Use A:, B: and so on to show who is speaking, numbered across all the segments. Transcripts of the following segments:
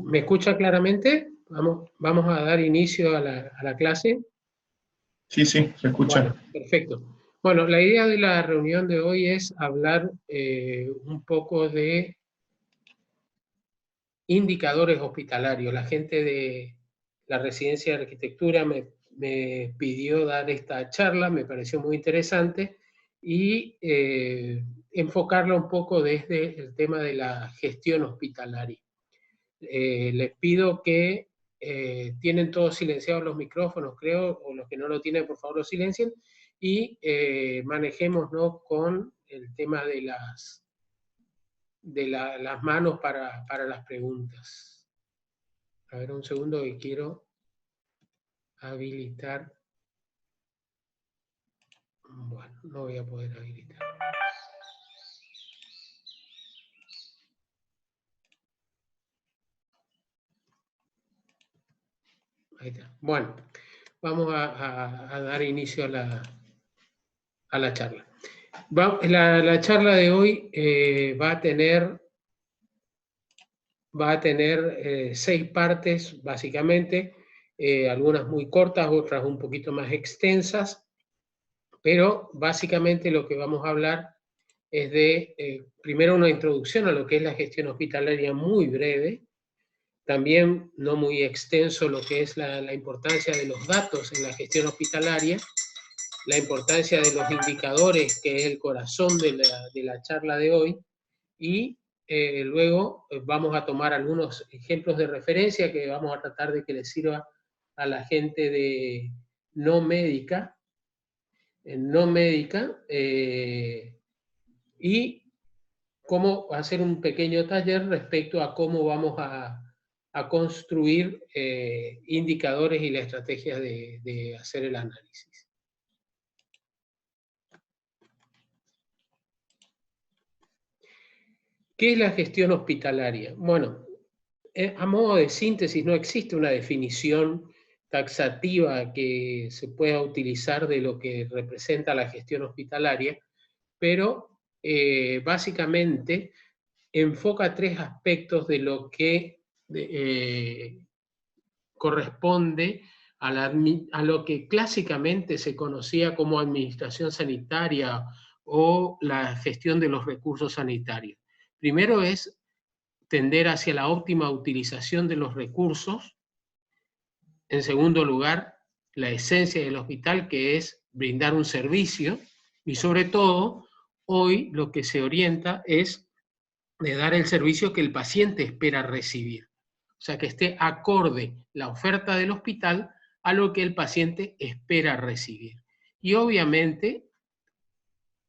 A: ¿Me escucha claramente? Vamos a dar inicio a la clase.
B: Sí, sí, se escucha.
A: Bueno, perfecto. Bueno, la idea de la reunión de hoy es hablar un poco de indicadores hospitalarios. La gente de la Residencia de Arquitectura me pidió dar esta charla, me pareció muy interesante, y enfocarla un poco desde el tema de la gestión hospitalaria. Les pido que tienen todos silenciados los micrófonos, creo, o los que no lo tienen, por favor, lo silencien, y manejémonos con el tema de las manos para las preguntas. A ver, un segundo que quiero habilitar. Bueno, no voy a poder habilitar. Ahí está. Bueno, vamos a dar inicio a la charla. La charla de hoy va a tener 6 partes, básicamente, algunas muy cortas, otras un poquito más extensas, pero básicamente lo que vamos a hablar es de, primero, una introducción a lo que es la gestión hospitalaria muy breve, también no muy extenso lo que es la importancia de los datos en la gestión hospitalaria, la importancia de los indicadores, que es el corazón de la charla de hoy, y luego vamos a tomar algunos ejemplos de referencia que vamos a tratar de que les sirva a la gente de no médica, y cómo hacer un pequeño taller respecto a cómo vamos a construir indicadores y la estrategia de hacer el análisis. ¿Qué es la gestión hospitalaria? Bueno, a modo de síntesis, no existe una definición taxativa que se pueda utilizar de lo que representa la gestión hospitalaria, pero básicamente enfoca 3 aspectos de lo que corresponde a lo que clásicamente se conocía como administración sanitaria o la gestión de los recursos sanitarios. Primero es tender hacia la óptima utilización de los recursos. En segundo lugar, la esencia del hospital, que es brindar un servicio. Y sobre todo, hoy lo que se orienta es de dar el servicio que el paciente espera recibir. O sea, que esté acorde la oferta del hospital a lo que el paciente espera recibir. Y obviamente,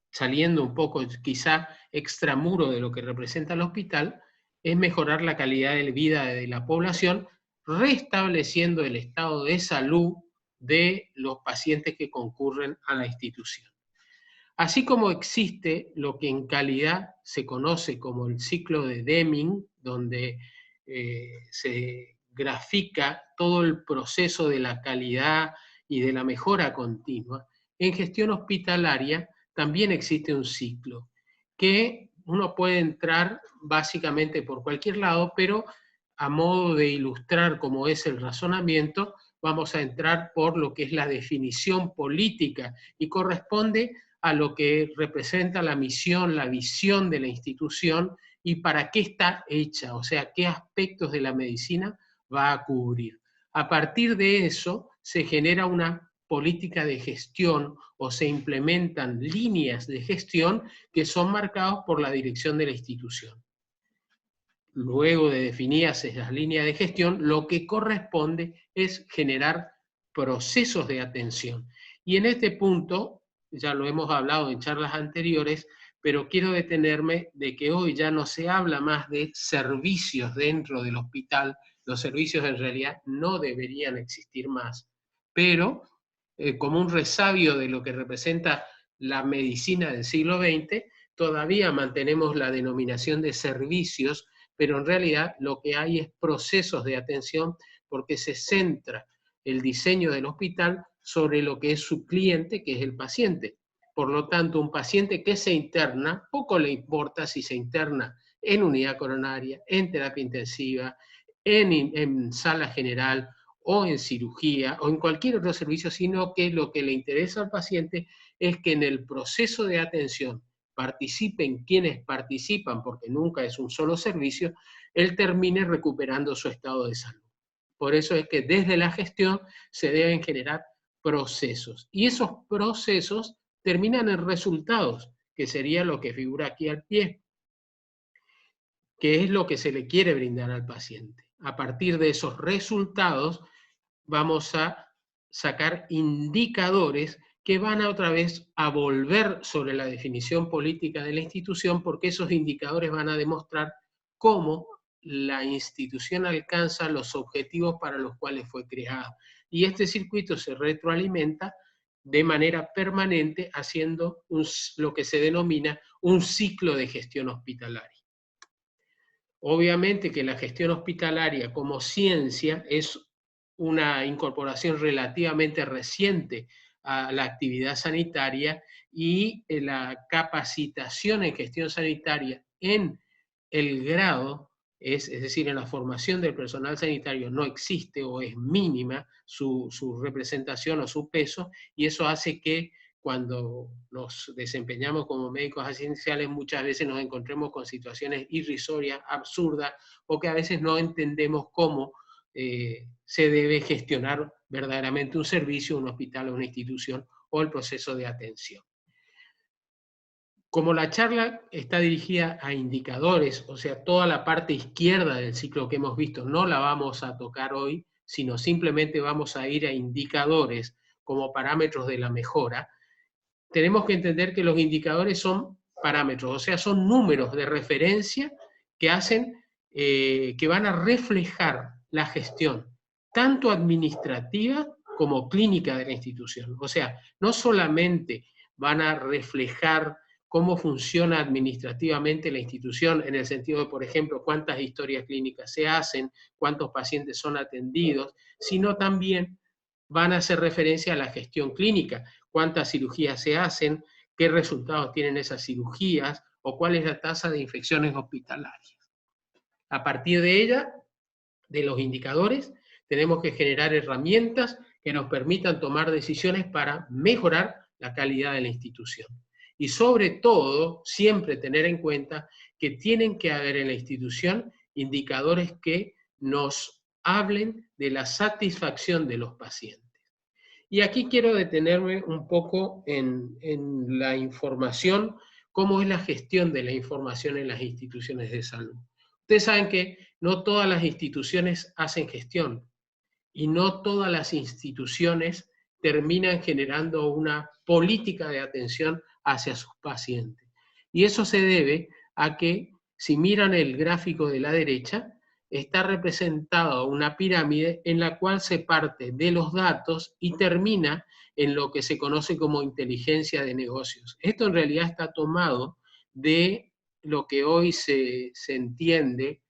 A: saliendo un poco quizá extramuro de lo que representa el hospital, es mejorar la calidad de vida de la población, restableciendo el estado de salud de los pacientes que concurren a la institución. Así como existe lo que en calidad se conoce como el ciclo de Deming, donde se grafica todo el proceso de la calidad y de la mejora continua, en gestión hospitalaria también existe un ciclo que uno puede entrar básicamente por cualquier lado, pero a modo de ilustrar cómo es el razonamiento, vamos a entrar por lo que es la definición política y corresponde a lo que representa la misión, la visión de la institución y para qué está hecha, o sea, qué aspectos de la medicina va a cubrir. A partir de eso se genera una política de gestión o se implementan líneas de gestión que son marcadas por la dirección de la institución. Luego de definidas esas líneas de gestión, lo que corresponde es generar procesos de atención. Y en este punto, ya lo hemos hablado en charlas anteriores, pero quiero detenerme de que hoy ya no se habla más de servicios dentro del hospital. Los servicios en realidad no deberían existir más, pero como un resabio de lo que representa la medicina del siglo XX, todavía mantenemos la denominación de servicios, pero en realidad lo que hay es procesos de atención porque se centra el diseño del hospital sobre lo que es su cliente, que es el paciente. Por lo tanto, un paciente que se interna, poco le importa si se interna en unidad coronaria, en terapia intensiva, en sala general o en cirugía o en cualquier otro servicio, sino que lo que le interesa al paciente es que en el proceso de atención participen quienes participan, porque nunca es un solo servicio, él termine recuperando su estado de salud. Por eso es que desde la gestión se deben generar procesos. Y esos procesos terminan en resultados, que sería lo que figura aquí al pie, que es lo que se le quiere brindar al paciente. A partir de esos resultados vamos a sacar indicadores que van a otra vez a volver sobre la definición política de la institución, porque esos indicadores van a demostrar cómo la institución alcanza los objetivos para los cuales fue creada. Y este circuito se retroalimenta de manera permanente haciendo lo que se denomina un ciclo de gestión hospitalaria. Obviamente que la gestión hospitalaria como ciencia es una incorporación relativamente reciente a la actividad sanitaria y la capacitación en gestión sanitaria en el grado, es decir, en la formación del personal sanitario no existe o es mínima su representación o su peso, y eso hace que cuando nos desempeñamos como médicos asistenciales muchas veces nos encontremos con situaciones irrisorias, absurdas, o que a veces no entendemos cómo se debe gestionar verdaderamente un servicio, un hospital o una institución o el proceso de atención. Como la charla está dirigida a indicadores, o sea, toda la parte izquierda del ciclo que hemos visto no la vamos a tocar hoy, sino simplemente vamos a ir a indicadores como parámetros de la mejora, tenemos que entender que los indicadores son parámetros, o sea, son números de referencia que hacen, que van a reflejar la gestión, tanto administrativa como clínica de la institución. O sea, no solamente van a reflejar cómo funciona administrativamente la institución, en el sentido de, por ejemplo, cuántas historias clínicas se hacen, cuántos pacientes son atendidos, sino también van a hacer referencia a la gestión clínica, cuántas cirugías se hacen, qué resultados tienen esas cirugías, o cuál es la tasa de infecciones hospitalarias. A partir de ella, de los indicadores, tenemos que generar herramientas que nos permitan tomar decisiones para mejorar la calidad de la institución. Y sobre todo, siempre tener en cuenta que tienen que haber en la institución indicadores que nos hablen de la satisfacción de los pacientes. Y aquí quiero detenerme un poco en la información, cómo es la gestión de la información en las instituciones de salud. Ustedes saben que no todas las instituciones hacen gestión y no todas las instituciones terminan generando una política de atención hacia sus pacientes. Y eso se debe a que, si miran el gráfico de la derecha, está representado una pirámide en la cual se parte de los datos y termina en lo que se conoce como inteligencia de negocios. Esto en realidad está tomado de lo que hoy se entiende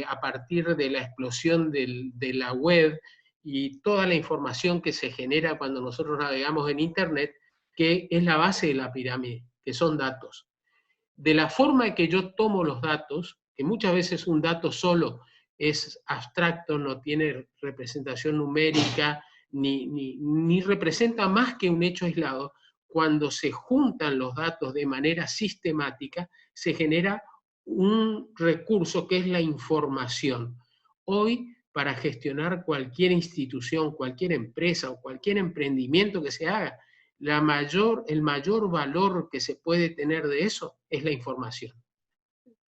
A: a partir de la explosión de la web y toda la información que se genera cuando nosotros navegamos en Internet, que es la base de la pirámide, que son datos. De la forma en que yo tomo los datos, que muchas veces un dato solo es abstracto, no tiene representación numérica, ni representa más que un hecho aislado, cuando se juntan los datos de manera sistemática, se genera un recurso que es la información. Hoy, para gestionar cualquier institución, cualquier empresa o cualquier emprendimiento que se haga, el mayor valor que se puede tener de eso es la información.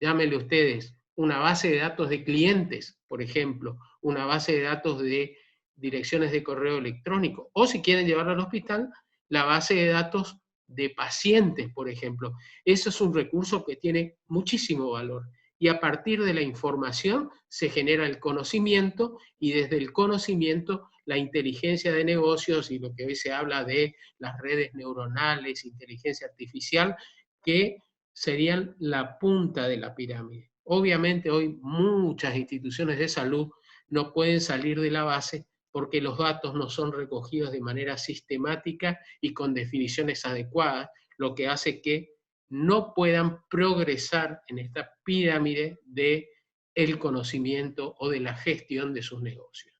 A: Llámenle ustedes una base de datos de clientes, por ejemplo, una base de datos de direcciones de correo electrónico, o si quieren llevarlo al hospital, la base de datos de pacientes, por ejemplo. Eso es un recurso que tiene muchísimo valor. Y a partir de la información se genera el conocimiento, y desde el conocimiento la inteligencia de negocios y lo que hoy se habla de las redes neuronales, inteligencia artificial, que serían la punta de la pirámide. Obviamente hoy muchas instituciones de salud no pueden salir de la base porque los datos no son recogidos de manera sistemática y con definiciones adecuadas, lo que hace que no puedan progresar en esta pirámide de el conocimiento o de la gestión de sus negocios.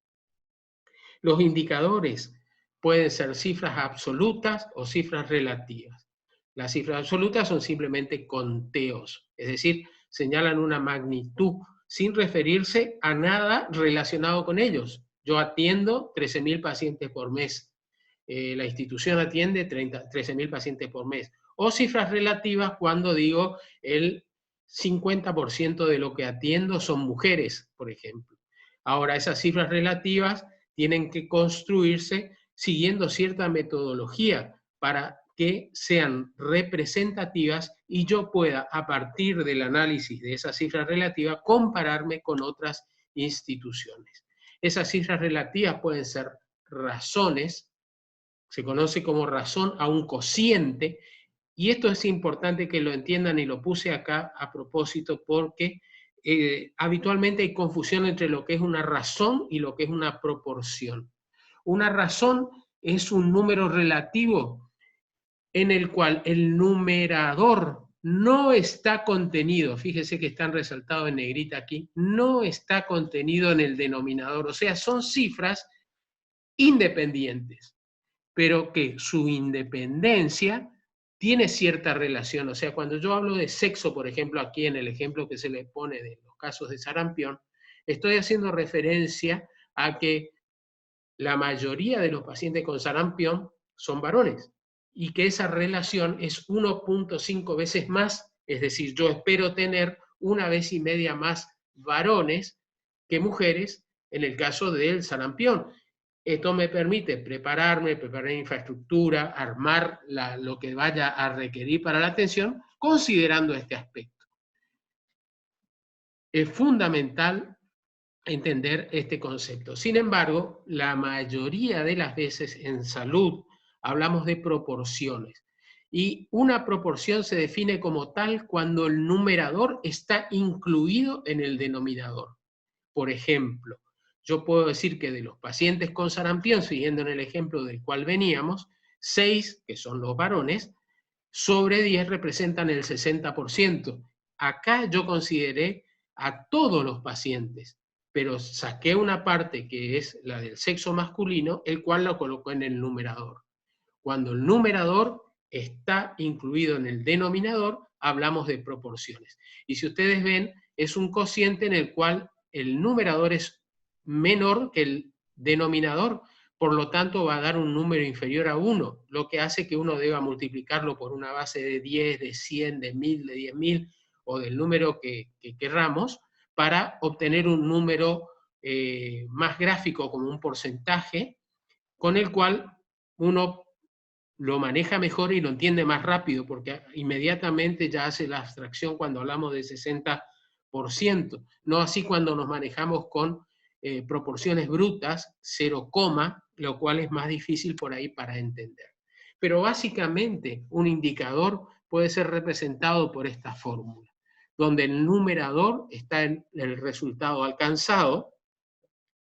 A: Los indicadores pueden ser cifras absolutas o cifras relativas. Las cifras absolutas son simplemente conteos, es decir, señalan una magnitud sin referirse a nada relacionado con ellos. Yo atiendo 13.000 pacientes por mes. La institución atiende 13.000 pacientes por mes. O cifras relativas cuando digo el 50% de lo que atiendo son mujeres, por ejemplo. Ahora, esas cifras relativas tienen que construirse siguiendo cierta metodología para que sean representativas y yo pueda, a partir del análisis de esa cifra relativa, compararme con otras instituciones. Esas cifras relativas pueden ser razones, se conoce como razón a un cociente, y esto es importante que lo entiendan y lo puse acá a propósito porque habitualmente hay confusión entre lo que es una razón y lo que es una proporción. Una razón es un número relativo en el cual el numerador no está contenido, fíjese que están resaltados en negrita aquí, no está contenido en el denominador, o sea, son cifras independientes, pero que su independencia tiene cierta relación. O sea, cuando yo hablo de sexo, por ejemplo, aquí en el ejemplo que se le pone de los casos de sarampión, estoy haciendo referencia a que la mayoría de los pacientes con sarampión son varones y que esa relación es 1.5 veces más, es decir, yo espero tener 1,5 veces más varones que mujeres en el caso del sarampión. Esto me permite preparar infraestructura, armar lo que vaya a requerir para la atención, considerando este aspecto. Es fundamental entender este concepto. Sin embargo, la mayoría de las veces en salud hablamos de proporciones. Y una proporción se define como tal cuando el numerador está incluido en el denominador. Por ejemplo, yo puedo decir que de los pacientes con sarampión, siguiendo en el ejemplo del cual veníamos, 6, que son los varones, sobre 10 representan el 60%. Acá yo consideré a todos los pacientes, pero saqué una parte que es la del sexo masculino, el cual lo colocó en el numerador. Cuando el numerador está incluido en el denominador, hablamos de proporciones. Y si ustedes ven, es un cociente en el cual el numerador es menor que el denominador, por lo tanto va a dar un número inferior a 1, lo que hace que uno deba multiplicarlo por una base de 10, de 100, de 1000, de 10.000 o del número que querramos para obtener un número más gráfico como un porcentaje con el cual uno lo maneja mejor y lo entiende más rápido, porque inmediatamente ya hace la abstracción cuando hablamos de 60%, no así cuando nos manejamos con proporciones brutas, 0, lo cual es más difícil por ahí para entender. Pero básicamente un indicador puede ser representado por esta fórmula, donde el numerador está en el resultado alcanzado,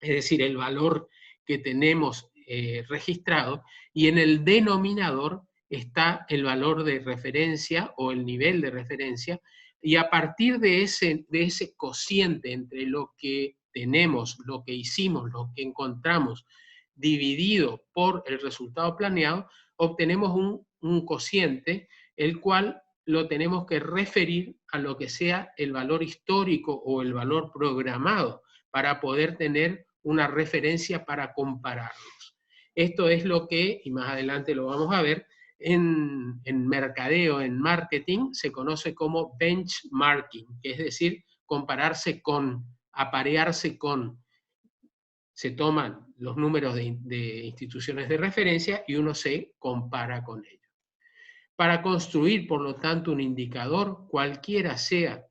A: es decir, el valor que tenemos registrado, y en el denominador está el valor de referencia o el nivel de referencia, y a partir de ese cociente entre lo que tenemos, lo que hicimos, lo que encontramos, dividido por el resultado planeado, obtenemos un cociente, el cual lo tenemos que referir a lo que sea el valor histórico o el valor programado, para poder tener una referencia para compararlos. Esto es lo que, y más adelante lo vamos a ver, en mercadeo, en marketing, se conoce como benchmarking, que es decir, compararse con, aparearse con. Se toman los números de instituciones de referencia y uno se compara con ellos. Para construir, por lo tanto, un indicador, cualquiera sea,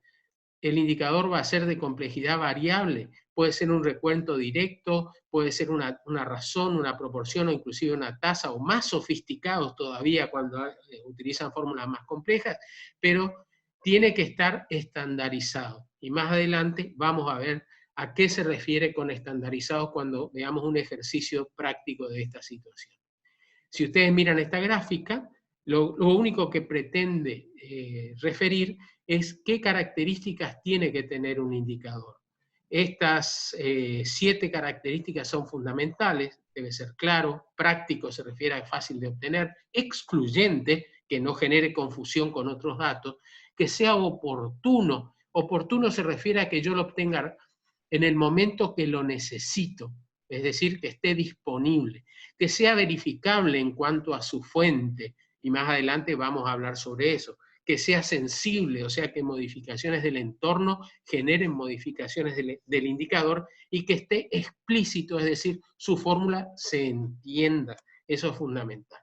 A: el indicador va a ser de complejidad variable, puede ser un recuento directo, puede ser una razón, una proporción o inclusive una tasa, o más sofisticados todavía cuando utilizan fórmulas más complejas, pero tiene que estar estandarizado. Y más adelante vamos a ver a qué se refiere con estandarizado cuando veamos un ejercicio práctico de esta situación. Si ustedes miran esta gráfica, lo único que pretende referir es qué características tiene que tener un indicador. Estas 7 características son fundamentales. Debe ser claro, práctico, se refiere a fácil de obtener, excluyente, que no genere confusión con otros datos, que sea oportuno. Oportuno se refiere a que yo lo obtenga en el momento que lo necesito, es decir, que esté disponible, que sea verificable en cuanto a su fuente, y más adelante vamos a hablar sobre eso, que sea sensible, o sea, que modificaciones del entorno generen modificaciones del indicador, y que esté explícito, es decir, su fórmula se entienda. Eso es fundamental.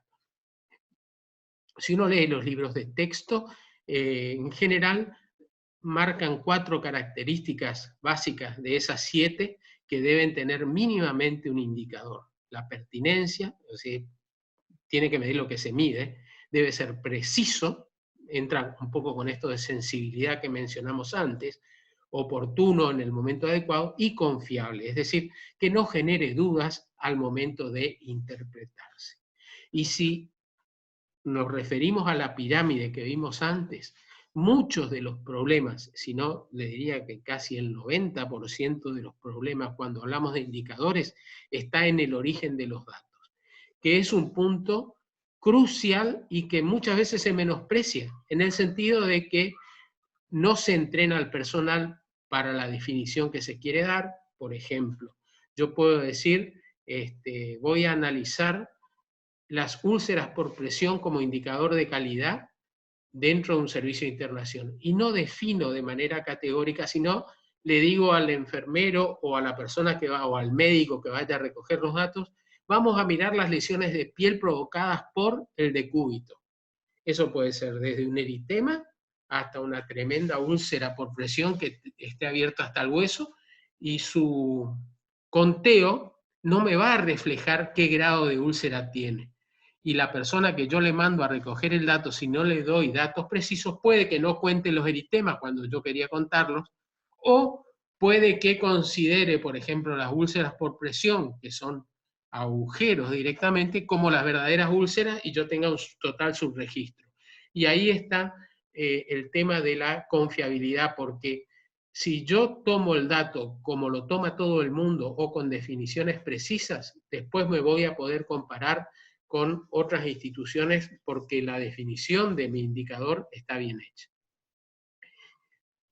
A: Si uno lee los libros de texto, en general marcan 4 características básicas de esas 7 que deben tener mínimamente un indicador. La pertinencia, es decir, tiene que medir lo que se mide, debe ser preciso, entra un poco con esto de sensibilidad que mencionamos antes, oportuno en el momento adecuado y confiable, es decir, que no genere dudas al momento de interpretarse. Y si nos referimos a la pirámide que vimos antes, muchos de los problemas, si no le diría que casi el 90% de los problemas cuando hablamos de indicadores, está en el origen de los datos, que es un punto crucial y que muchas veces se menosprecia, en el sentido de que no se entrena al personal para la definición que se quiere dar. Por ejemplo, yo puedo decir, voy a analizar las úlceras por presión como indicador de calidad dentro de un servicio de internación. Y no defino de manera categórica, sino le digo al enfermero o a la persona que va, o al médico que vaya a recoger los datos, vamos a mirar las lesiones de piel provocadas por el decúbito. Eso puede ser desde un eritema hasta una tremenda úlcera por presión que esté abierta hasta el hueso, y su conteo no me va a reflejar qué grado de úlcera tiene. Y la persona que yo le mando a recoger el dato, si no le doy datos precisos, puede que no cuente los eritemas cuando yo quería contarlos, o puede que considere, por ejemplo, las úlceras por presión, que son agujeros directamente, como las verdaderas úlceras, y yo tenga un total subregistro. Y ahí está el tema de la confiabilidad, porque si yo tomo el dato como lo toma todo el mundo o con definiciones precisas, después me voy a poder comparar con otras instituciones porque la definición de mi indicador está bien hecha.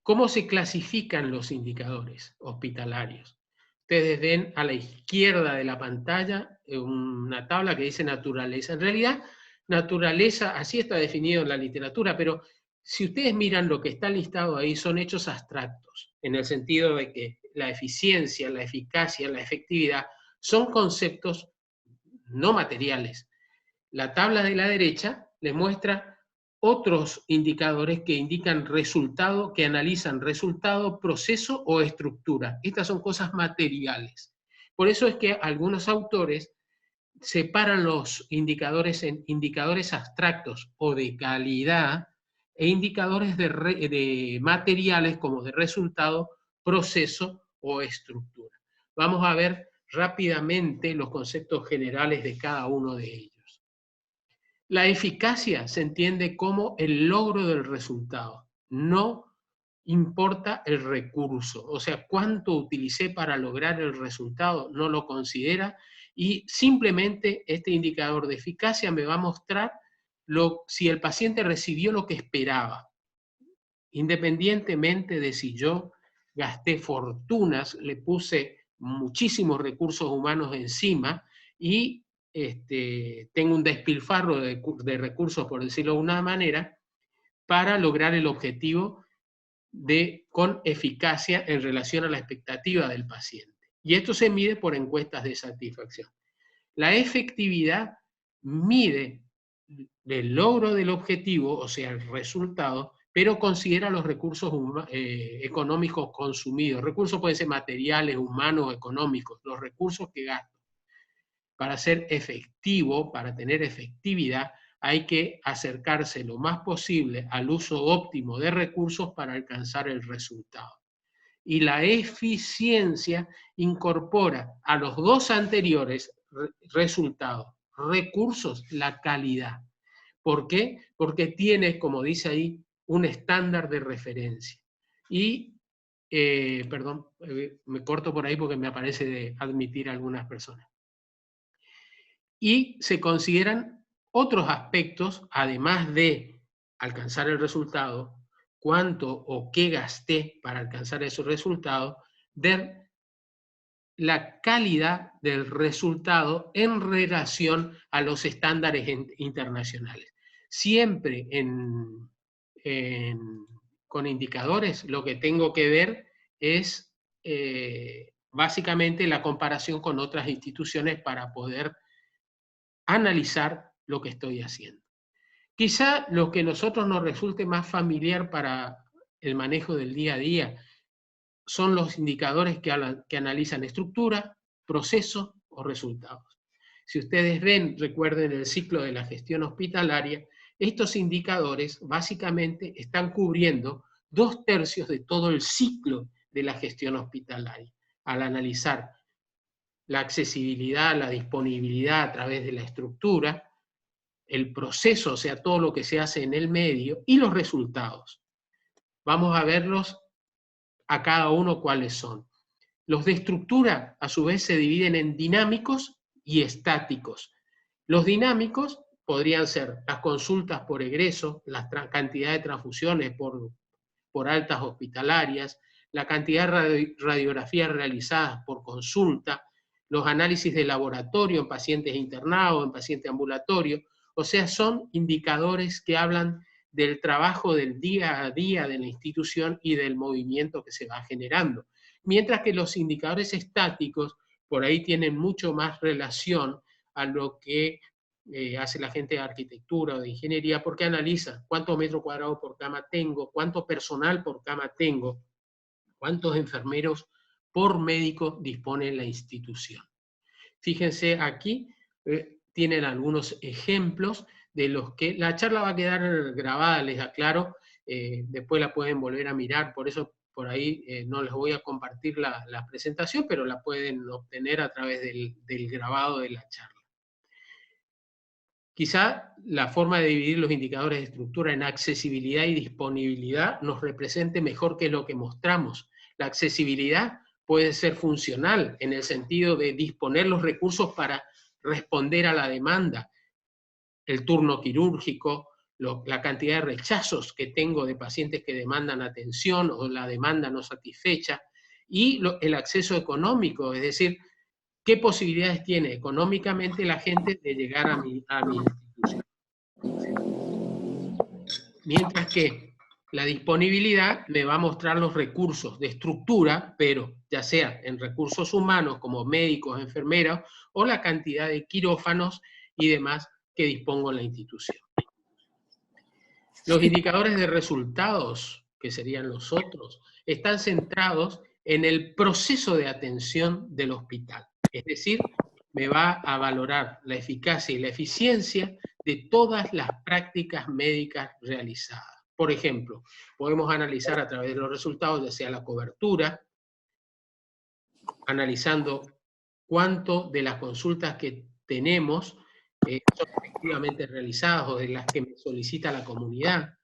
A: ¿Cómo se clasifican los indicadores hospitalarios? Ustedes ven a la izquierda de la pantalla una tabla que dice naturaleza. En realidad, naturaleza, así está definido en la literatura, pero si ustedes miran lo que está listado ahí, son hechos abstractos, en el sentido de que la eficiencia, la eficacia, la efectividad son conceptos no materiales. La tabla de la derecha les muestra otros indicadores que indican resultado, que analizan resultado, proceso o estructura. Estas son cosas materiales. Por eso es que algunos autores separan los indicadores en indicadores abstractos o de calidad e indicadores de materiales como de resultado, proceso o estructura. Vamos a ver rápidamente los conceptos generales de cada uno de ellos. La eficacia se entiende como el logro del resultado. No importa el recurso, o sea, cuánto utilicé para lograr el resultado, no lo considera, y simplemente este indicador de eficacia me va a mostrar si el paciente recibió lo que esperaba, independientemente de si yo gasté fortunas, le puse muchísimos recursos humanos encima y tengo un despilfarro de recursos, por decirlo de una manera, para lograr el objetivo con eficacia en relación a la expectativa del paciente. Y esto se mide por encuestas de satisfacción. La efectividad mide el logro del objetivo, o sea, el resultado, pero considera los recursos económicos consumidos. Recursos pueden ser materiales, humanos, económicos, los recursos que gasto. Para ser efectivo, para tener efectividad, hay que acercarse lo más posible al uso óptimo de recursos para alcanzar el resultado. Y la eficiencia incorpora a los dos anteriores resultados, recursos, la calidad. ¿Por qué? Porque tiene, como dice ahí, un estándar de referencia. Y perdón, me corto por ahí porque me aparece de admitir a algunas personas. Y se consideran otros aspectos, además de alcanzar el resultado, cuánto o qué gasté para alcanzar ese resultado, ver la calidad del resultado en relación a los estándares internacionales. Siempre con indicadores lo que tengo que ver es básicamente la comparación con otras instituciones para poder analizar lo que estoy haciendo. Quizá lo que a nosotros nos resulte más familiar para el manejo del día a día son los indicadores que analizan estructura, proceso o resultados. Si ustedes ven, recuerden el ciclo de la gestión hospitalaria, estos indicadores básicamente están cubriendo 2/3 de todo el ciclo de la gestión hospitalaria, al analizar la accesibilidad, la disponibilidad a través de la estructura, el proceso, o sea, todo lo que se hace en el medio, y los resultados. Vamos a verlos a cada uno cuáles son. Los de estructura, a su vez, se dividen en dinámicos y estáticos. Los dinámicos podrían ser las consultas por egreso, la cantidad de transfusiones por altas hospitalarias, la cantidad de radiografías realizadas por consulta, los análisis de laboratorio en pacientes internados, en pacientes ambulatorios. O sea, son indicadores que hablan del trabajo del día a día de la institución y del movimiento que se va generando. Mientras que los indicadores estáticos por ahí tienen mucho más relación a lo que hace la gente de arquitectura o de ingeniería, porque analiza cuántos metros cuadrados por cama tengo, cuánto personal por cama tengo, cuántos enfermeros por médico dispone la institución. Fíjense aquí, tienen algunos ejemplos de los que la charla va a quedar grabada, les aclaro, después la pueden volver a mirar, por eso por ahí no les voy a compartir la presentación, pero la pueden obtener a través del grabado de la charla. Quizá la forma de dividir los indicadores de estructura en accesibilidad y disponibilidad nos represente mejor que lo que mostramos. La accesibilidad puede ser funcional en el sentido de disponer los recursos para responder a la demanda, el turno quirúrgico, la cantidad de rechazos que tengo de pacientes que demandan atención o la demanda no satisfecha, y el acceso económico, es decir, ¿qué posibilidades tiene económicamente la gente de llegar a mi institución? Mientras que la disponibilidad me va a mostrar los recursos de estructura, pero ya sea en recursos humanos como médicos, enfermeros, o la cantidad de quirófanos y demás que dispongo en la institución. Los indicadores de resultados, que serían los otros, están centrados en el proceso de atención del hospital. Es decir, me va a valorar la eficacia y la eficiencia de todas las prácticas médicas realizadas. Por ejemplo, podemos analizar a través de los resultados, ya sea la cobertura, analizando cuánto de las consultas que tenemos son efectivamente realizadas o de las que me solicita la comunidad.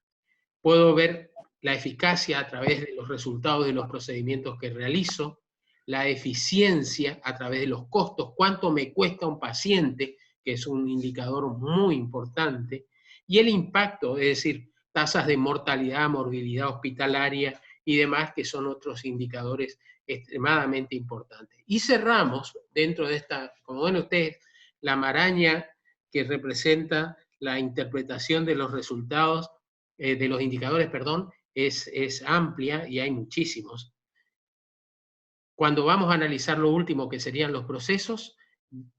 A: Puedo ver la eficacia a través de los resultados de los procedimientos que realizo, la eficiencia a través de los costos, cuánto me cuesta un paciente, que es un indicador muy importante, y el impacto, es decir, tasas de mortalidad, morbilidad hospitalaria y demás, que son otros indicadores extremadamente importantes. Y cerramos dentro de esta, como ven ustedes, la maraña que representa la interpretación de los resultados, de los indicadores, perdón, es amplia y hay muchísimos. Cuando vamos a analizar lo último, que serían los procesos,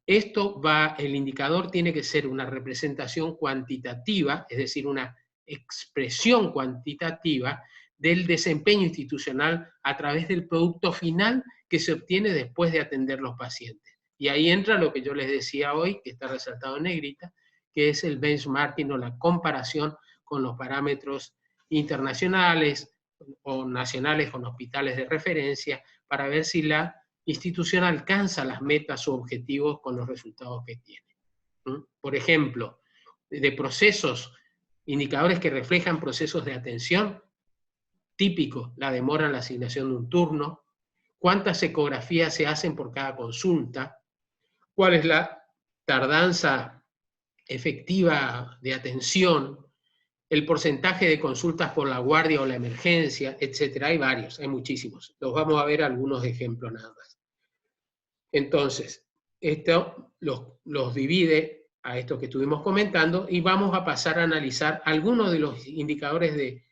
A: el indicador tiene que ser una representación cuantitativa, es decir, una expresión cuantitativa del desempeño institucional a través del producto final que se obtiene después de atender los pacientes. Y ahí entra lo que yo les decía hoy, que está resaltado en negrita, que es el benchmarking o la comparación con los parámetros internacionales o nacionales con hospitales de referencia para ver si la institución alcanza las metas o objetivos con los resultados que tiene. Por ejemplo, de procesos, indicadores que reflejan procesos de atención, típico, la demora en la asignación de un turno, cuántas ecografías se hacen por cada consulta, cuál es la tardanza efectiva de atención, el porcentaje de consultas por la guardia o la emergencia, etcétera. Hay varios, hay muchísimos. Los vamos a ver algunos ejemplos nada más. Entonces, esto los divide a esto que estuvimos comentando y vamos a pasar a analizar algunos de los indicadores de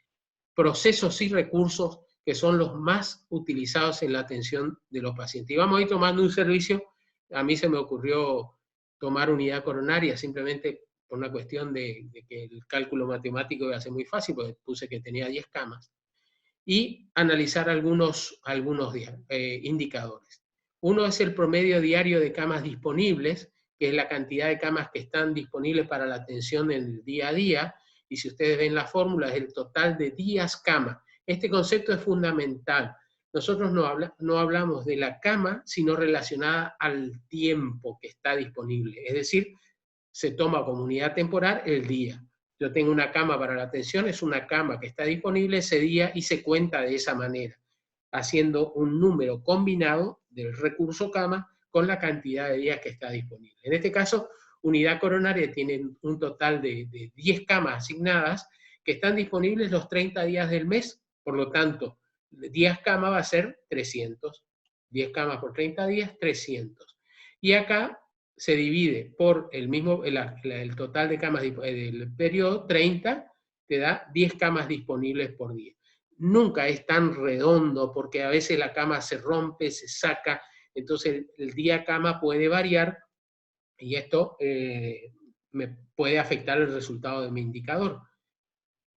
A: procesos y recursos que son los más utilizados en la atención de los pacientes. Y vamos a ir tomando un servicio. A mí se me ocurrió tomar unidad coronaria simplemente por una cuestión de que el cálculo matemático iba a ser muy fácil, porque puse que tenía 10 camas, y analizar algunos indicadores. Uno es el promedio diario de camas disponibles, que es la cantidad de camas que están disponibles para la atención en el día a día, y si ustedes ven la fórmula, es el total de días cama. Este concepto es fundamental. Nosotros no hablamos de la cama, sino relacionada al tiempo que está disponible. Es decir, se toma como unidad temporal el día. Yo tengo una cama para la atención, es una cama que está disponible ese día y se cuenta de esa manera, haciendo un número combinado del recurso cama con la cantidad de días que está disponible. En este caso, unidad coronaria tiene un total de 10 camas asignadas que están disponibles los 30 días del mes, por lo tanto, 10 camas va a ser 300. 10 camas por 30 días, 300. Y acá se divide por el total de camas del periodo, 30, te da 10 camas disponibles por día. Nunca es tan redondo porque a veces la cama se rompe, se saca, entonces el día cama puede variar y esto me puede afectar el resultado de mi indicador.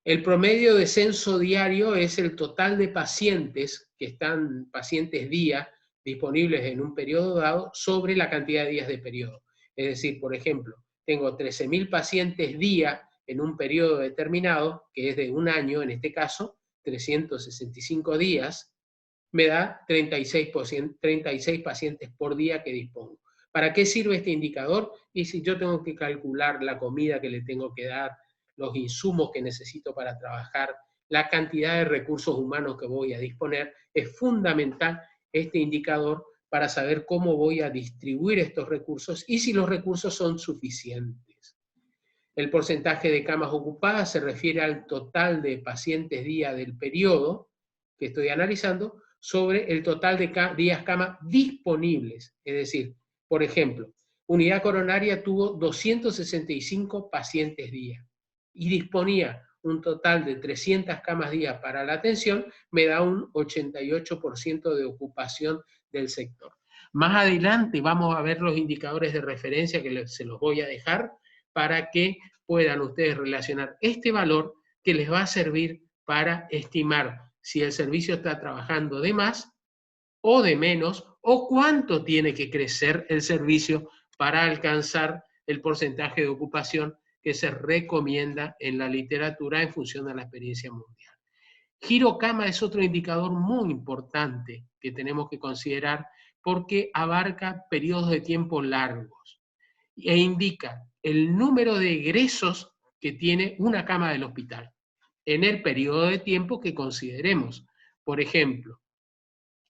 A: El promedio de censo diario es el total de pacientes que están, pacientes día, disponibles en un periodo dado sobre la cantidad de días de periodo. Es decir, por ejemplo, tengo 13.000 pacientes día en un periodo determinado, que es de un año en este caso, 365 días, me da 36 pacientes por día que dispongo. ¿Para qué sirve este indicador? Y si yo tengo que calcular la comida que le tengo que dar, los insumos que necesito para trabajar, la cantidad de recursos humanos que voy a disponer, es fundamental este indicador para saber cómo voy a distribuir estos recursos y si los recursos son suficientes. El porcentaje de camas ocupadas se refiere al total de pacientes día del periodo que estoy analizando sobre el total de días cama disponibles. Es decir, por ejemplo, unidad coronaria tuvo 265 pacientes día y disponía un total de 300 camas día para la atención, me da un 88% de ocupación del sector. Más adelante vamos a ver los indicadores de referencia que se los voy a dejar para que puedan ustedes relacionar este valor que les va a servir para estimar si el servicio está trabajando de más o de menos, o cuánto tiene que crecer el servicio para alcanzar el porcentaje de ocupación que se recomienda en la literatura en función de la experiencia mundial. Giro cama es otro indicador muy importante que tenemos que considerar porque abarca periodos de tiempo largos e indica el número de egresos que tiene una cama del hospital en el periodo de tiempo que consideremos. Por ejemplo,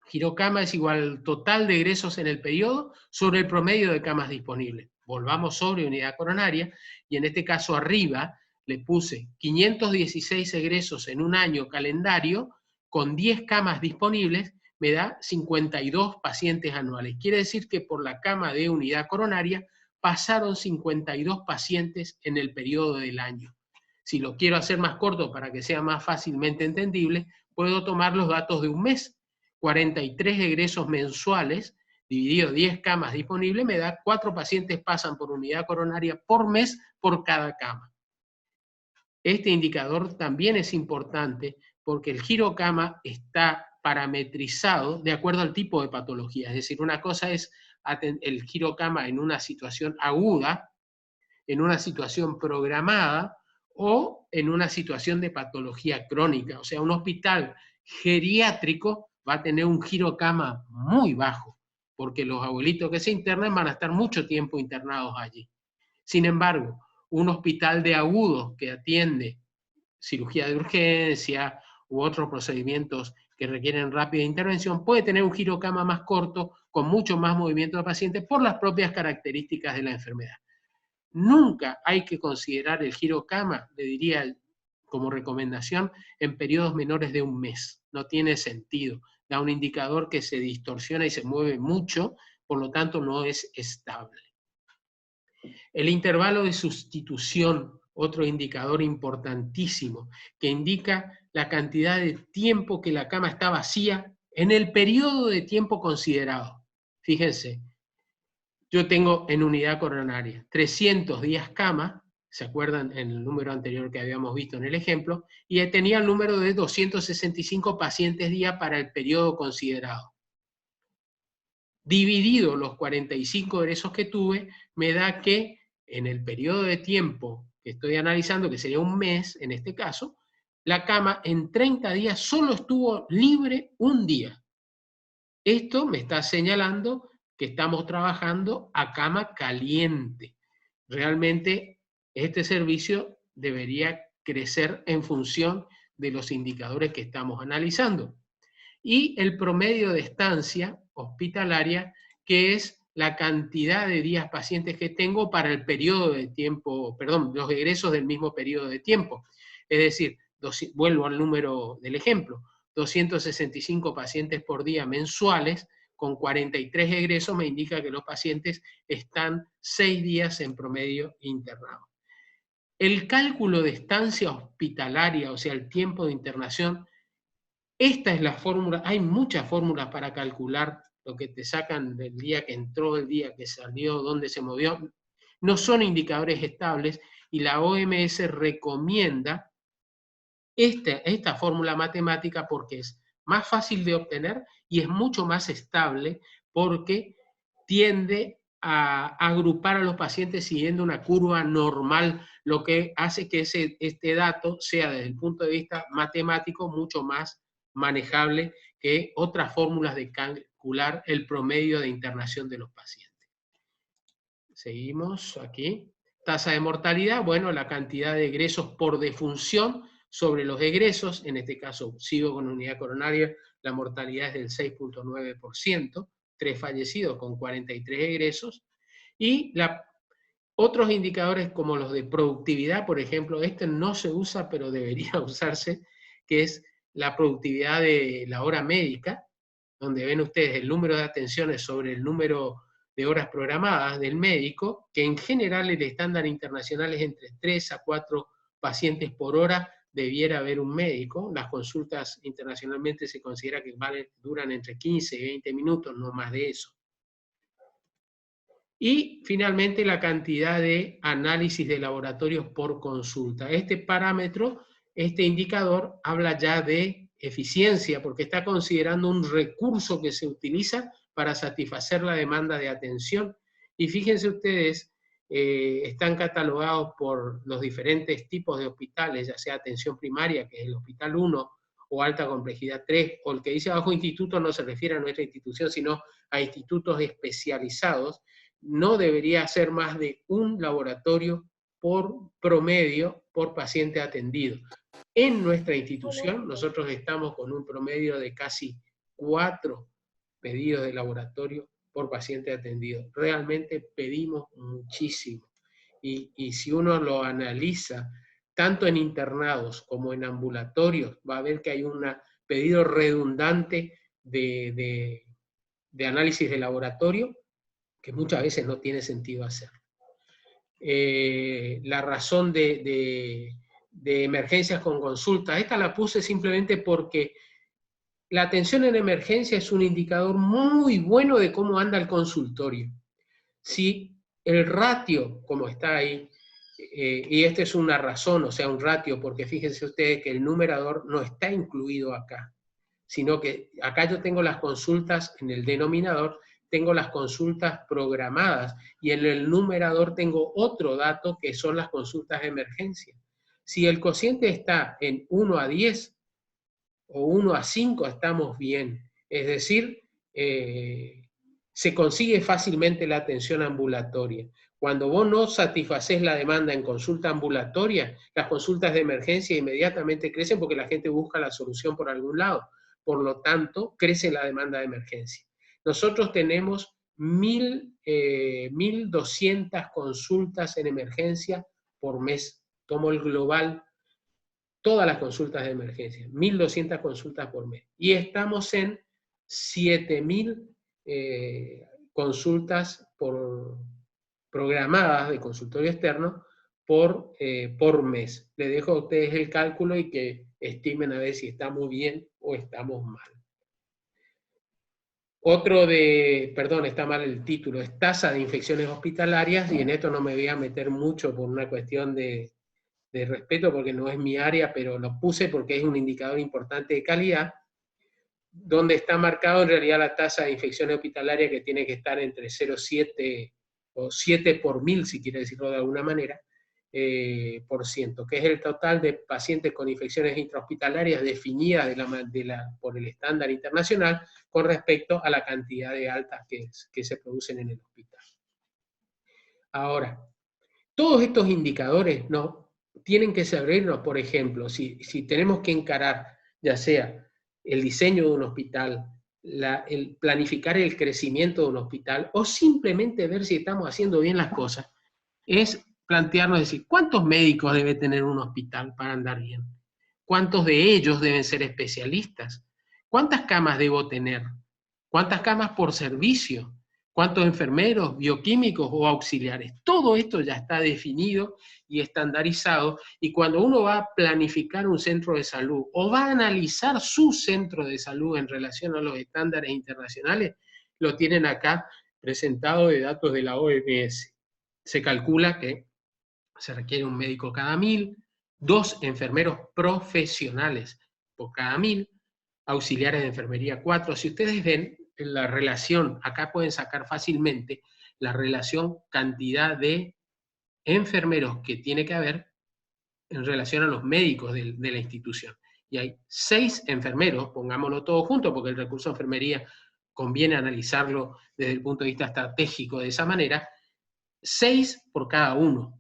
A: girocama es igual al total de egresos en el periodo sobre el promedio de camas disponibles. Volvamos sobre unidad coronaria, y en este caso arriba le puse 516 egresos en un año calendario, con 10 camas disponibles, me da 52 pacientes anuales. Quiere decir que por la cama de unidad coronaria pasaron 52 pacientes en el periodo del año. Si lo quiero hacer más corto para que sea más fácilmente entendible, puedo tomar los datos de un mes. 43 egresos mensuales, dividido 10 camas disponibles, me da 4 pacientes pasan por unidad coronaria por mes por cada cama. Este indicador también es importante porque el girocama está parametrizado de acuerdo al tipo de patología. Es decir, una cosa es el girocama en una situación aguda, en una situación programada o en una situación de patología crónica. O sea, un hospital geriátrico va a tener un girocama muy bajo, porque los abuelitos que se internan van a estar mucho tiempo internados allí. Sin embargo, un hospital de agudos que atiende cirugía de urgencia u otros procedimientos que requieren rápida intervención, puede tener un girocama más corto, con mucho más movimiento del paciente, por las propias características de la enfermedad. Nunca hay que considerar el girocama, le diría como recomendación, en periodos menores de un mes. No tiene sentido. Da un indicador que se distorsiona y se mueve mucho, por lo tanto no es estable. El intervalo de sustitución, otro indicador importantísimo, que indica la cantidad de tiempo que la cama está vacía en el periodo de tiempo considerado. Fíjense, yo tengo en unidad coronaria 300 días cama, ¿se acuerdan en el número anterior que habíamos visto en el ejemplo? Y tenía el número de 265 pacientes día para el periodo considerado. Dividido los 45 egresos que tuve, me da que en el periodo de tiempo que estoy analizando, que sería un mes en este caso, la cama en 30 días solo estuvo libre un día. Esto me está señalando que estamos trabajando a cama caliente. Realmente este servicio debería crecer en función de los indicadores que estamos analizando. Y el promedio de estancia hospitalaria, que es la cantidad de días pacientes que tengo para el periodo de tiempo, perdón, los egresos del mismo periodo de tiempo. Es decir, vuelvo al número del ejemplo, 265 pacientes por día mensuales, con 43 egresos me indica que los pacientes están 6 días en promedio internados. El cálculo de estancia hospitalaria, o sea, el tiempo de internación, esta es la fórmula, hay muchas fórmulas para calcular lo que te sacan del día que entró, el día que salió, dónde se movió. No son indicadores estables y la OMS recomienda esta fórmula matemática porque es más fácil de obtener y es mucho más estable porque tiende a agrupar a los pacientes siguiendo una curva normal, lo que hace que este dato sea desde el punto de vista matemático mucho más manejable que otras fórmulas de calcular el promedio de internación de los pacientes. Seguimos aquí. Tasa de mortalidad, bueno, la cantidad de egresos por defunción sobre los egresos, en este caso sigo con unidad coronaria, la mortalidad es del 6.9%, 3 fallecidos con 43 egresos, y otros indicadores como los de productividad, por ejemplo, este no se usa, pero debería usarse, que es la productividad de la hora médica, donde ven ustedes el número de atenciones sobre el número de horas programadas del médico, que en general el estándar internacional es entre 3 a 4 pacientes por hora debiera haber un médico. Las consultas internacionalmente se considera que duran entre 15 y 20 minutos, no más de eso. Y finalmente la cantidad de análisis de laboratorios por consulta. Este parámetro, este indicador, habla ya de eficiencia, porque está considerando un recurso que se utiliza para satisfacer la demanda de atención. Y fíjense ustedes, están catalogados por los diferentes tipos de hospitales, ya sea atención primaria, que es el hospital 1, o alta complejidad 3, o el que dice abajo instituto no se refiere a nuestra institución, sino a institutos especializados. No debería ser más de un laboratorio por promedio por paciente atendido. En nuestra institución, nosotros estamos con un promedio de casi 4 pedidos de laboratorio por paciente atendido. Realmente pedimos muchísimo. Y si uno lo analiza, tanto en internados como en ambulatorios, va a ver que hay un pedido redundante de análisis de laboratorio, que muchas veces no tiene sentido hacer. La razón de emergencias con consulta, esta la puse simplemente porque la atención en emergencia es un indicador muy bueno de cómo anda el consultorio. Si el ratio, como está ahí, y esta es una razón, o sea, un ratio, porque fíjense ustedes que el numerador no está incluido acá, sino que acá yo tengo las consultas en el denominador, tengo las consultas programadas, y en el numerador tengo otro dato que son las consultas de emergencia. Si el cociente está en 1 a 10 o 1 a 5, estamos bien. Es decir, se consigue fácilmente la atención ambulatoria. Cuando vos no satisfacés la demanda en consulta ambulatoria, las consultas de emergencia inmediatamente crecen porque la gente busca la solución por algún lado. Por lo tanto, crece la demanda de emergencia. Nosotros tenemos 1.200 consultas en emergencia por mes. Tomo el global, todas las consultas de emergencia, 1.200 consultas por mes. Y estamos en 7.000 consultas programadas de consultorio externo por mes. Le dejo a ustedes el cálculo y que estimen a ver si estamos bien o estamos mal. Está mal el título, es tasa de infecciones hospitalarias, y en esto no me voy a meter mucho por una cuestión de respeto, porque no es mi área, pero lo puse porque es un indicador importante de calidad, donde está marcado en realidad la tasa de infecciones hospitalarias, que tiene que estar entre 0,7 o 7 por 1000, si quiere decirlo de alguna manera, por ciento, que es el total de pacientes con infecciones intrahospitalarias definidas por el estándar internacional con respecto a la cantidad de altas que se producen en el hospital. Ahora, todos estos indicadores no tienen que servirnos, por ejemplo, si tenemos que encarar ya sea el diseño de un hospital, el planificar el crecimiento de un hospital, o simplemente ver si estamos haciendo bien las cosas, es plantearnos, decir, ¿cuántos médicos debe tener un hospital para andar bien? ¿Cuántos de ellos deben ser especialistas? ¿Cuántas camas debo tener? ¿Cuántas camas por servicio? ¿Cuántos enfermeros, bioquímicos o auxiliares? Todo esto ya está definido y estandarizado, y cuando uno va a planificar un centro de salud o va a analizar su centro de salud en relación a los estándares internacionales, lo tienen acá presentado de datos de la OMS. Se calcula que se requiere un médico cada 1000, 2 enfermeros profesionales por cada 1000, auxiliares de enfermería 4. Si ustedes ven la relación, acá pueden sacar fácilmente la relación cantidad de enfermeros que tiene que haber en relación a los médicos de la institución. Y hay 6 enfermeros, pongámoslo todo junto, porque el recurso de enfermería conviene analizarlo desde el punto de vista estratégico de esa manera, 6 por cada uno.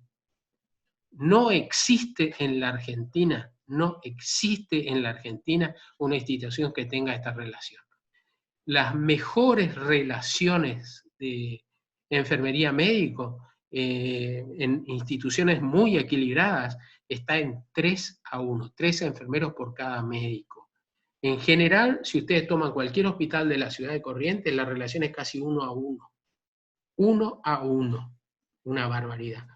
A: No existe en la Argentina una institución que tenga esta relación. Las mejores relaciones de enfermería médico en instituciones muy equilibradas está en 3:1, 3 enfermeros por cada médico. En general, si ustedes toman cualquier hospital de la ciudad de Corrientes, la relación es casi 1:1. 1:1, una barbaridad.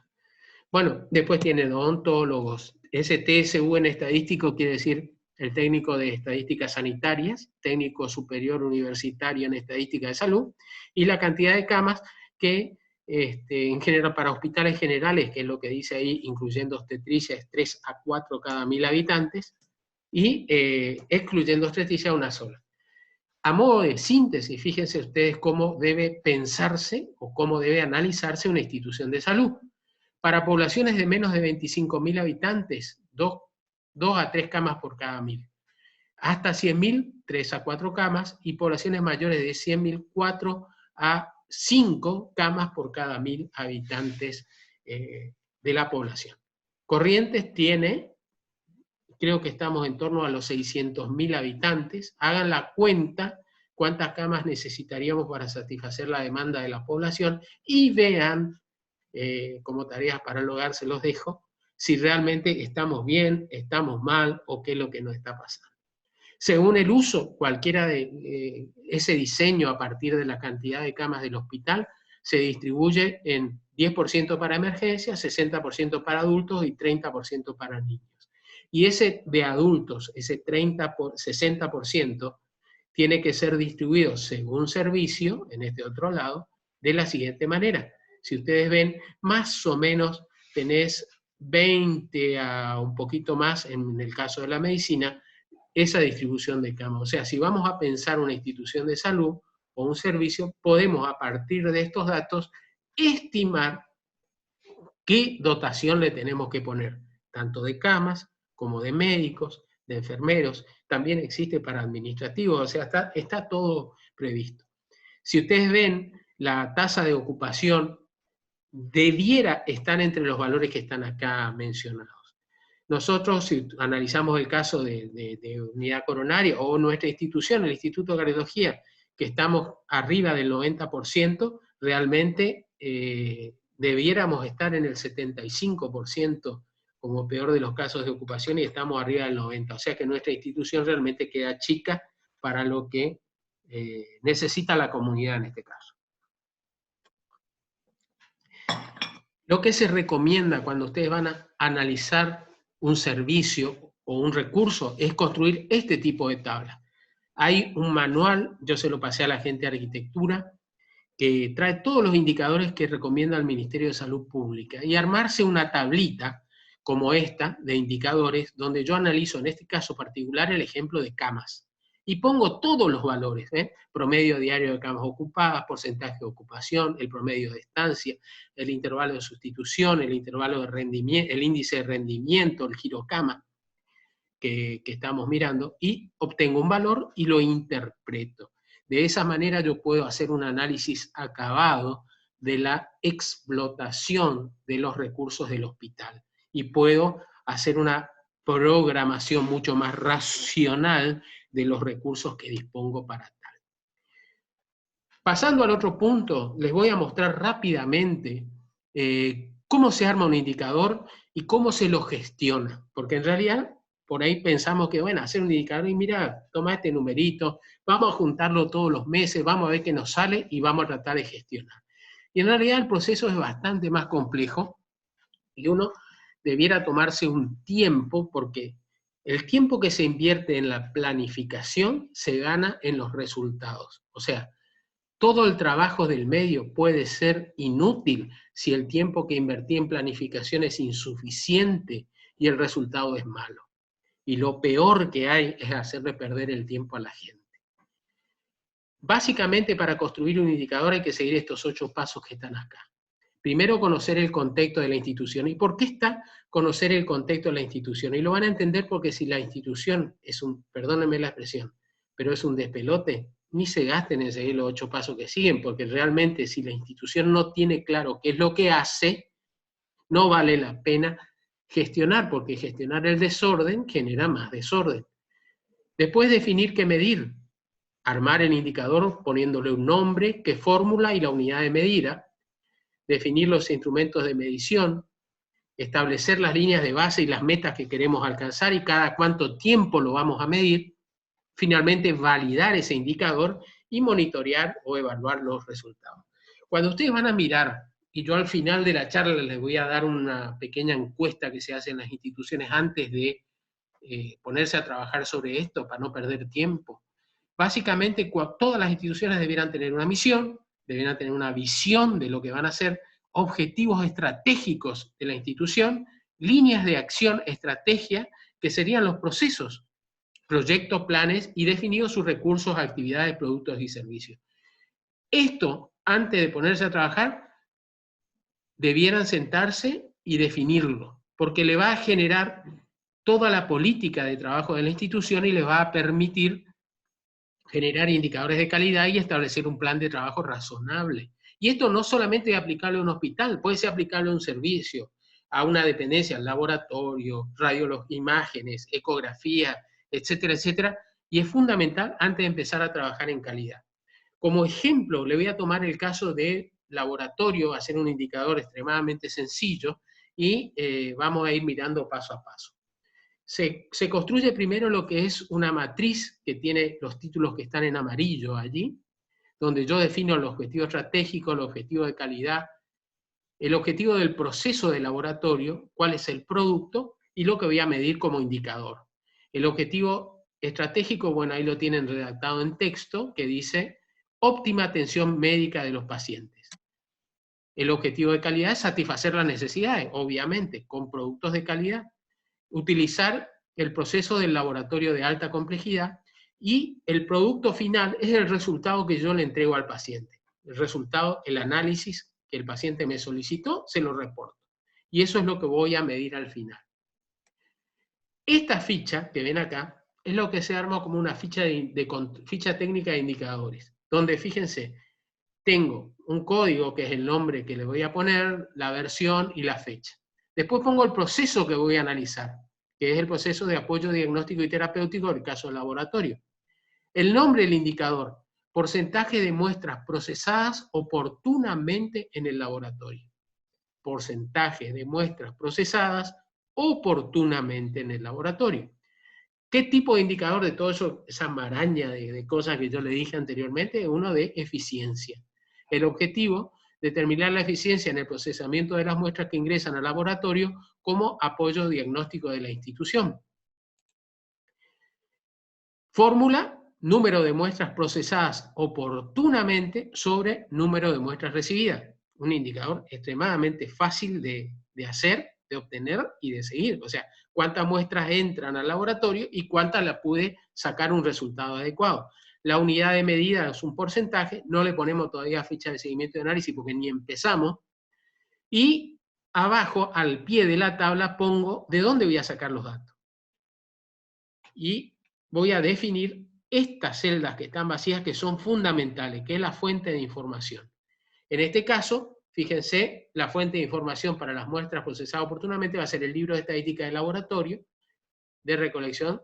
A: Bueno, después tienen odontólogos. STSU en estadístico quiere decir el técnico de estadísticas sanitarias, técnico superior universitario en estadística de salud, y la cantidad de camas que en general para hospitales generales, que es lo que dice ahí, incluyendo obstetricia, es 3 a 4 cada 1000 habitantes, y excluyendo obstetricia, una sola. A modo de síntesis, fíjense ustedes cómo debe pensarse o cómo debe analizarse una institución de salud. Para poblaciones de menos de 25.000 habitantes, 2 a 3 camas por cada 1000. Hasta 100.000, 3 a 4 camas, y poblaciones mayores de 100.000, 4 a 5 camas por cada 1000 habitantes de la población. Corrientes tiene, creo que estamos en torno a los 600.000 habitantes. Hagan la cuenta cuántas camas necesitaríamos para satisfacer la demanda de la población y vean, como tareas para el hogar se los dejo, si realmente estamos bien, estamos mal o qué es lo que nos está pasando. Según el uso, cualquiera de ese diseño a partir de la cantidad de camas del hospital se distribuye en 10% para emergencias, 60% para adultos y 30% para niños. Y ese de adultos, ese 60%, tiene que ser distribuido según servicio, en este otro lado, de la siguiente manera. Si ustedes ven, más o menos tenés 20 a un poquito más, en el caso de la medicina, esa distribución de camas. O sea, si vamos a pensar una institución de salud o un servicio, podemos a partir de estos datos estimar qué dotación le tenemos que poner, tanto de camas como de médicos, de enfermeros, también existe para administrativos, o sea, está todo previsto. Si ustedes ven, la tasa de ocupación debiera estar entre los valores que están acá mencionados. Nosotros, si analizamos el caso de unidad coronaria o nuestra institución, el Instituto de Cardiología, que estamos arriba del 90%, realmente debiéramos estar en el 75% como peor de los casos de ocupación y estamos arriba del 90%. O sea que nuestra institución realmente queda chica para lo que necesita la comunidad en este caso. Lo que se recomienda cuando ustedes van a analizar un servicio o un recurso es construir este tipo de tablas. Hay un manual, yo se lo pasé a la gente de arquitectura, que trae todos los indicadores que recomienda el Ministerio de Salud Pública, y armarse una tablita como esta de indicadores, donde yo analizo en este caso particular el ejemplo de camas, y pongo todos los valores, promedio diario de camas ocupadas, porcentaje de ocupación, el promedio de estancia, el intervalo de sustitución, el intervalo de rendimiento, el índice de rendimiento, el girocama que estamos mirando, y obtengo un valor y lo interpreto. De esa manera yo puedo hacer un análisis acabado de la explotación de los recursos del hospital, y puedo hacer una programación mucho más racional de los recursos que dispongo para tal. Pasando al otro punto, les voy a mostrar rápidamente cómo se arma un indicador y cómo se lo gestiona, porque en realidad por ahí pensamos que, bueno, hacer un indicador y mira, toma este numerito, vamos a juntarlo todos los meses, vamos a ver qué nos sale y vamos a tratar de gestionar. Y en realidad el proceso es bastante más complejo y uno debiera tomarse un tiempo, porque el tiempo que se invierte en la planificación se gana en los resultados. O sea, todo el trabajo del medio puede ser inútil si el tiempo que invertí en planificación es insuficiente y el resultado es malo. Y lo peor que hay es hacerle perder el tiempo a la gente. Básicamente, para construir un indicador hay que seguir estos 8 pasos que están acá. Primero, conocer el contexto de la institución. ¿Y por qué está conocer el contexto de la institución? Y lo van a entender porque si la institución es perdónenme la expresión, pero es un despelote, ni se gasten en seguir los 8 pasos que siguen, porque realmente si la institución no tiene claro qué es lo que hace, no vale la pena gestionar, porque gestionar el desorden genera más desorden. Después, definir qué medir. Armar el indicador poniéndole un nombre, qué fórmula y la unidad de medida. Definir los instrumentos de medición, establecer las líneas de base y las metas que queremos alcanzar y cada cuánto tiempo lo vamos a medir. Finalmente, validar ese indicador y monitorear o evaluar los resultados. Cuando ustedes van a mirar, y yo al final de la charla les voy a dar una pequeña encuesta que se hace en las instituciones antes de ponerse a trabajar sobre esto para no perder tiempo. Básicamente, todas las instituciones debieran tener una misión, debieran tener una visión de lo que van a hacer, objetivos estratégicos de la institución, líneas de acción, estrategia, que serían los procesos, proyectos, planes, y definidos sus recursos, actividades, productos y servicios. Esto, antes de ponerse a trabajar, debieran sentarse y definirlo, porque le va a generar toda la política de trabajo de la institución y le va a permitir generar indicadores de calidad y establecer un plan de trabajo razonable. Y esto no solamente es aplicable a un hospital, puede ser aplicable a un servicio, a una dependencia, al laboratorio, radiología, imágenes, ecografía, etcétera, etcétera, y es fundamental antes de empezar a trabajar en calidad. Como ejemplo, le voy a tomar el caso de laboratorio, hacer un indicador extremadamente sencillo, y vamos a ir mirando paso a paso. Se construye primero lo que es una matriz que tiene los títulos que están en amarillo allí, donde yo defino el objetivo estratégico, el objetivo de calidad, el objetivo del proceso de laboratorio, cuál es el producto y lo que voy a medir como indicador. El objetivo estratégico, bueno, ahí lo tienen redactado en texto, que dice óptima atención médica de los pacientes. El objetivo de calidad es satisfacer las necesidades, obviamente, con productos de calidad. Utilizar el proceso del laboratorio de alta complejidad, y el producto final es el resultado que yo le entrego al paciente. El resultado, el análisis que el paciente me solicitó, se lo reporto. Y eso es lo que voy a medir al final. Esta ficha que ven acá es lo que se arma como una ficha técnica de indicadores, donde, fíjense, tengo un código que es el nombre que le voy a poner, la versión y la fecha. Después pongo el proceso que voy a analizar, que es el proceso de apoyo diagnóstico y terapéutico del caso del laboratorio. El nombre del indicador, porcentaje de muestras procesadas oportunamente en el laboratorio. Porcentaje de muestras procesadas oportunamente en el laboratorio. ¿Qué tipo de indicador de todo eso, esa maraña de cosas que yo le dije anteriormente? Uno de eficiencia. El objetivo, determinar la eficiencia en el procesamiento de las muestras que ingresan al laboratorio como apoyo diagnóstico de la institución. Fórmula, número de muestras procesadas oportunamente sobre número de muestras recibidas. Un indicador extremadamente fácil de hacer, de obtener y de seguir. O sea, cuántas muestras entran al laboratorio y cuántas la pude sacar un resultado adecuado. La unidad de medida es un porcentaje, no le ponemos todavía ficha de seguimiento y análisis porque ni empezamos. Y abajo, al pie de la tabla, pongo de dónde voy a sacar los datos. Y voy a definir estas celdas que están vacías, que son fundamentales, que es la fuente de información. En este caso, fíjense, la fuente de información para las muestras procesadas oportunamente va a ser el libro de estadística de laboratorio de recolección,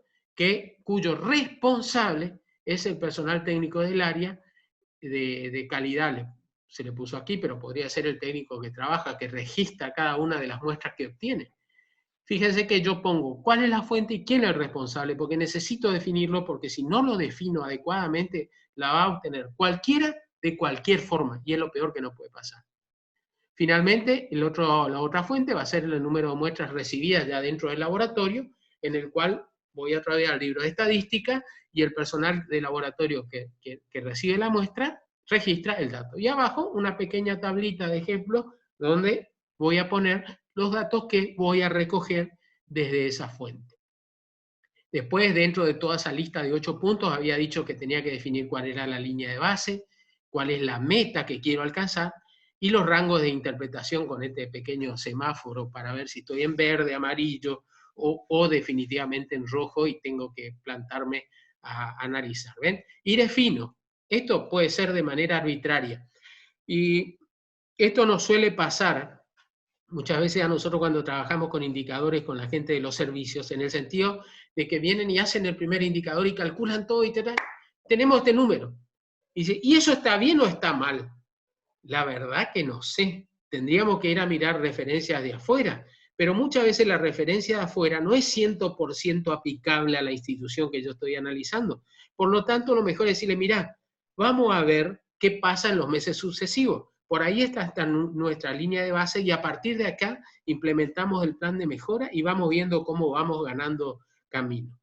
A: cuyo responsable es el personal técnico del área de calidad. Se le puso aquí, pero podría ser el técnico que trabaja, que registra cada una de las muestras que obtiene. Fíjense que yo pongo cuál es la fuente y quién es el responsable, porque necesito definirlo, porque si no lo defino adecuadamente, la va a obtener cualquiera de cualquier forma, y es lo peor que nos puede pasar. Finalmente, la otra fuente va a ser el número de muestras recibidas ya dentro del laboratorio, en el cual voy a traer al libro de estadística, y el personal de laboratorio que recibe la muestra registra el dato. Y abajo una pequeña tablita de ejemplo donde voy a poner los datos que voy a recoger desde esa fuente. Después, dentro de toda esa lista de 8 puntos, había dicho que tenía que definir cuál era la línea de base, cuál es la meta que quiero alcanzar, y los rangos de interpretación con este pequeño semáforo para ver si estoy en verde, amarillo, o definitivamente en rojo y tengo que plantarme a analizar. ¿Ven? Y defino. Esto puede ser de manera arbitraria. Y esto nos suele pasar muchas veces a nosotros cuando trabajamos con indicadores con la gente de los servicios, en el sentido de que vienen y hacen el primer indicador y calculan todo y tenemos este número. Y dice, ¿y eso está bien o está mal? La verdad que no sé. Tendríamos que ir a mirar referencias de afuera, pero muchas veces la referencia de afuera no es 100% aplicable a la institución que yo estoy analizando. Por lo tanto, lo mejor es decirle, mirá, vamos a ver qué pasa en los meses sucesivos. Por ahí está nuestra línea de base y a partir de acá implementamos el plan de mejora y vamos viendo cómo vamos ganando camino.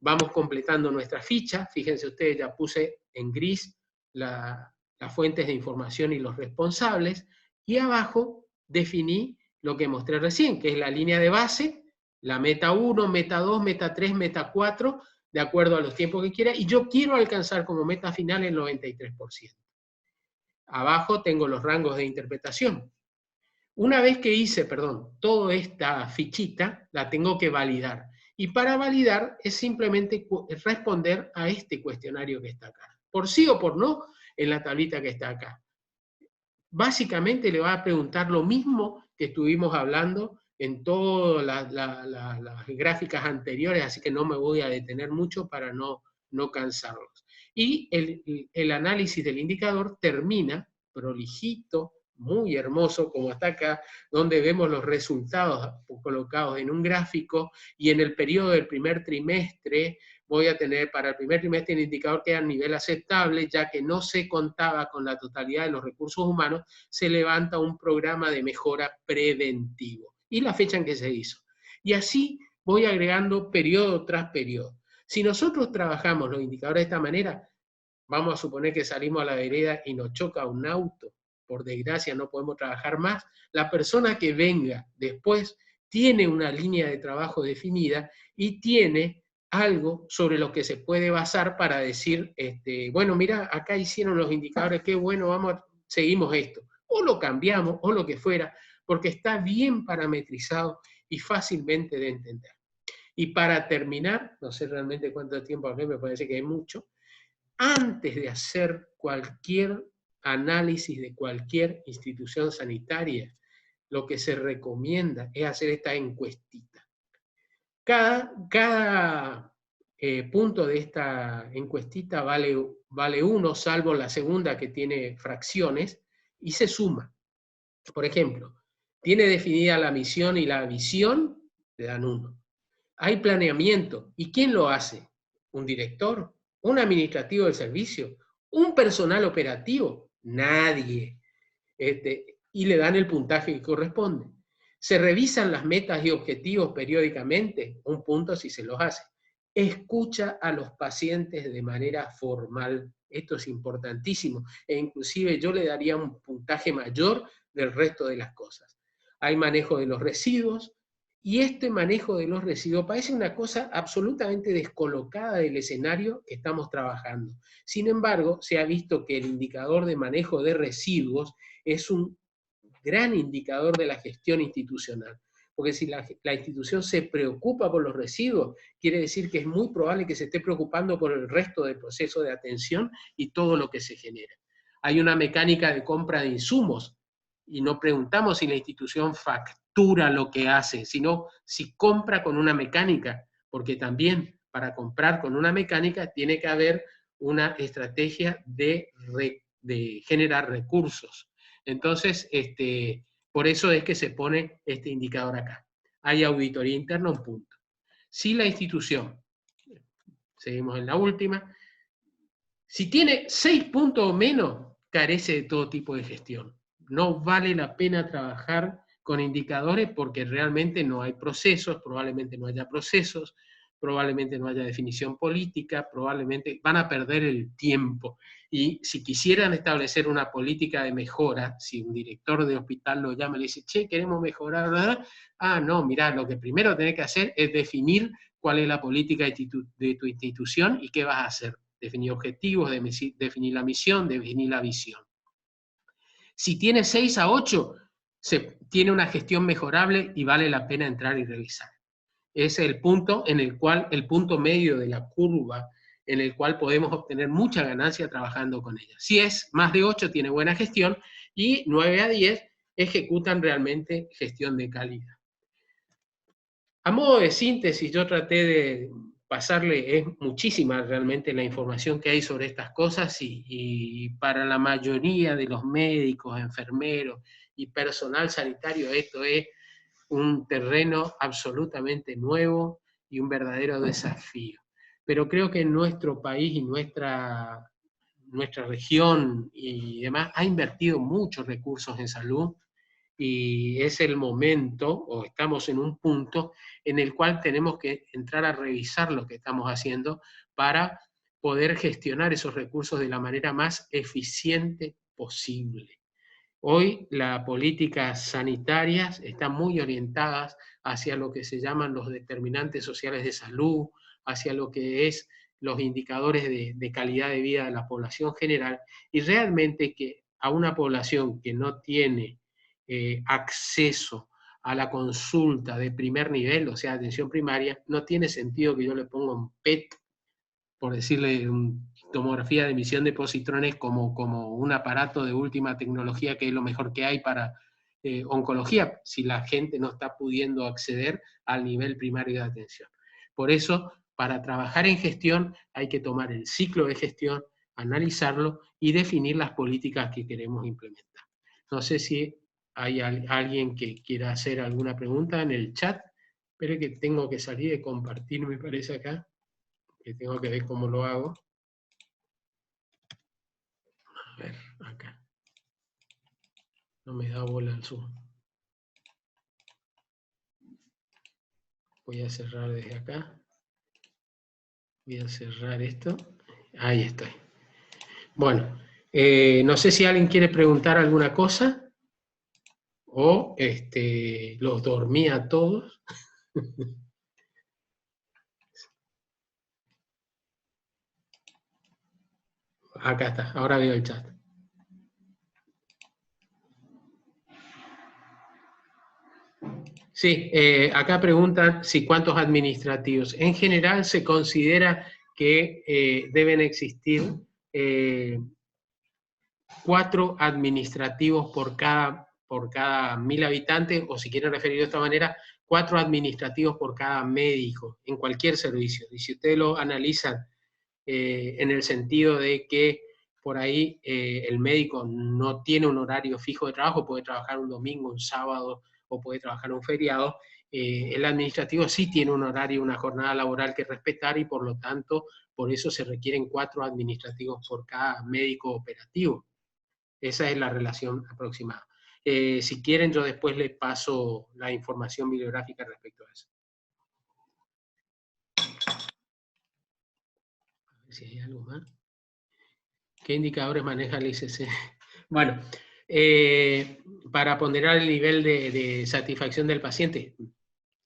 A: Vamos completando nuestra ficha. Fíjense ustedes, ya puse en gris las fuentes de información y los responsables. Y abajo definí lo que mostré recién, que es la línea de base, la meta 1, meta 2, meta 3, meta 4, de acuerdo a los tiempos que quiera. Y yo quiero alcanzar como meta final el 93%. Abajo tengo los rangos de interpretación. Una vez que hice, toda esta fichita, la tengo que validar. Y para validar es simplemente responder a este cuestionario que está acá. Por sí o por no, en la tablita que está acá. Básicamente le va a preguntar lo mismo que estuvimos hablando en todas las gráficas anteriores, así que no me voy a detener mucho para no cansarlos. Y el análisis del indicador termina prolijito, muy hermoso, como está acá, donde vemos los resultados colocados en un gráfico, y en el periodo del primer trimestre voy a tener para el primer trimestre el indicador que a nivel aceptable, ya que no se contaba con la totalidad de los recursos humanos, se levanta un programa de mejora preventivo. Y la fecha en que se hizo. Y así voy agregando periodo tras periodo. Si nosotros trabajamos los indicadores de esta manera, vamos a suponer que salimos a la vereda y nos choca un auto, por desgracia no podemos trabajar más, la persona que venga después tiene una línea de trabajo definida y tiene algo sobre lo que se puede basar para decir, bueno, mira, acá hicieron los indicadores, qué bueno, seguimos esto. O lo cambiamos, o lo que fuera, porque está bien parametrizado y fácilmente de entender. Y para terminar, no sé realmente cuánto tiempo hablé, me parece que hay mucho, antes de hacer cualquier análisis de cualquier institución sanitaria, lo que se recomienda es hacer esta encuestita. Cada punto de esta encuestita vale 1, salvo la segunda que tiene fracciones, y se suma. Por ejemplo, tiene definida la misión y la visión, le dan 1. Hay planeamiento. ¿Y quién lo hace? ¿Un director? ¿Un administrativo del servicio? ¿Un personal operativo? Nadie. Y le dan el puntaje que corresponde. Se revisan las metas y objetivos periódicamente, 1 punto si se los hace. Escucha a los pacientes de manera formal. Esto es importantísimo. E inclusive yo le daría un puntaje mayor del resto de las cosas. Hay manejo de los residuos, y este manejo de los residuos parece una cosa absolutamente descolocada del escenario que estamos trabajando. Sin embargo, se ha visto que el indicador de manejo de residuos es un gran indicador de la gestión institucional. Porque si la institución se preocupa por los residuos, quiere decir que es muy probable que se esté preocupando por el resto del proceso de atención y todo lo que se genera. Hay una mecánica de compra de insumos, y no preguntamos si la institución factura lo que hace, sino si compra con una mecánica, porque también para comprar con una mecánica tiene que haber una estrategia de generar recursos. Entonces, por eso es que se pone este indicador acá. Hay auditoría interna, 1 punto. Si la institución, seguimos en la última, si tiene 6 puntos o menos, carece de todo tipo de gestión. No vale la pena trabajar con indicadores porque realmente no hay procesos, probablemente no haya procesos, probablemente no haya definición política, probablemente van a perder el tiempo. Y si quisieran establecer una política de mejora, si un director de hospital lo llama y le dice, che, queremos mejorar, ¿verdad? Ah, no, mirá, lo que primero tenés que hacer es definir cuál es la política de tu institución y qué vas a hacer. Definir objetivos, definir la misión, definir la visión. Si tiene 6 a 8, tiene una gestión mejorable y vale la pena entrar y revisar. Es el punto en el cual, el punto medio de la curva, en el cual podemos obtener mucha ganancia trabajando con ella. Si es más de 8, tiene buena gestión, y 9 a 10 ejecutan realmente gestión de calidad. A modo de síntesis, yo traté de pasarle, es muchísima realmente la información que hay sobre estas cosas, y para la mayoría de los médicos, enfermeros y personal sanitario esto es un terreno absolutamente nuevo y un verdadero desafío. Pero creo que en nuestro país y nuestra región y demás ha invertido muchos recursos en salud, y es el momento, o estamos en un punto, en el cual tenemos que entrar a revisar lo que estamos haciendo para poder gestionar esos recursos de la manera más eficiente posible. Hoy las políticas sanitarias están muy orientadas hacia lo que se llaman los determinantes sociales de salud, hacia lo que es los indicadores de calidad de vida de la población general, y realmente que a una población que no tiene acceso a la consulta de primer nivel, o sea, atención primaria, no tiene sentido que yo le ponga un PET, por decirle, tomografía de emisión de positrones como un aparato de última tecnología que es lo mejor que hay para oncología, si la gente no está pudiendo acceder al nivel primario de atención. Por eso, para trabajar en gestión hay que tomar el ciclo de gestión, analizarlo y definir las políticas que queremos implementar. No sé si hay alguien que quiera hacer alguna pregunta en el chat, pero que tengo que salir de compartir, me parece acá, que tengo que ver cómo lo hago. A ver, acá. No me da bola el Zoom. Voy a cerrar desde acá. Voy a cerrar esto. Ahí estoy. Bueno, no sé si alguien quiere preguntar alguna cosa, o los dormí a todos. Acá está, ahora veo el chat. Sí, acá preguntan si cuántos administrativos. En general se considera que deben existir 4 administrativos por cada 1000 habitantes, o si quieren referir de esta manera, 4 administrativos por cada médico en cualquier servicio. Y si ustedes lo analizan en el sentido de que por ahí el médico no tiene un horario fijo de trabajo, puede trabajar un domingo, un sábado, o puede trabajar un feriado, el administrativo sí tiene un horario, una jornada laboral que respetar, y por lo tanto, por eso se requieren 4 administrativos por cada médico operativo. Esa es la relación aproximada. Si quieren, yo después les paso la información bibliográfica respecto a eso. A ver si hay algo más. ¿Qué indicadores maneja el ICC? Bueno, para ponderar el nivel de satisfacción del paciente,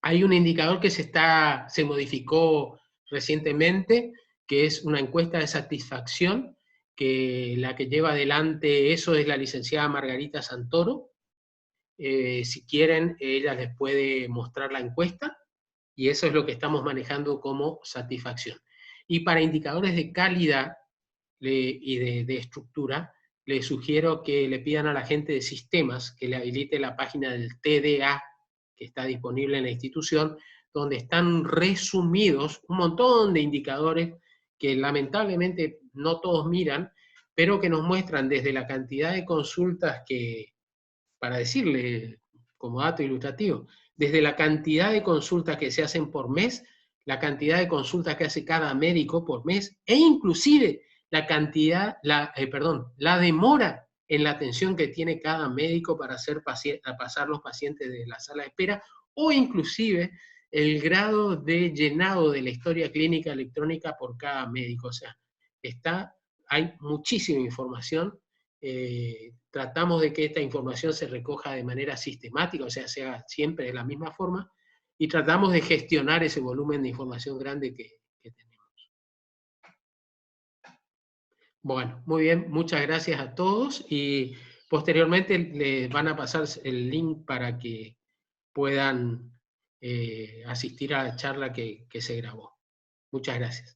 A: hay un indicador que se modificó recientemente, que es una encuesta de satisfacción, que la que lleva adelante eso es la licenciada Margarita Santoro. Si quieren, ella les puede mostrar la encuesta, y eso es lo que estamos manejando como satisfacción. Y para indicadores de calidad y de estructura, les sugiero que le pidan a la gente de sistemas que le habilite la página del TDA, que está disponible en la institución, donde están resumidos un montón de indicadores que lamentablemente no todos miran, pero que nos muestran desde la cantidad de consultas que, para decirle como dato ilustrativo, desde la cantidad de consultas que se hacen por mes, la cantidad de consultas que hace cada médico por mes, e inclusive la demora en la atención que tiene cada médico para pasar los pacientes de la sala de espera, o inclusive el grado de llenado de la historia clínica electrónica por cada médico. O sea, hay muchísima información. Tratamos de que esta información se recoja de manera sistemática, o sea, sea siempre de la misma forma, y tratamos de gestionar ese volumen de información grande que tenemos. Bueno, muy bien, muchas gracias a todos, y posteriormente les van a pasar el link para que puedan asistir a la charla que se grabó. Muchas gracias.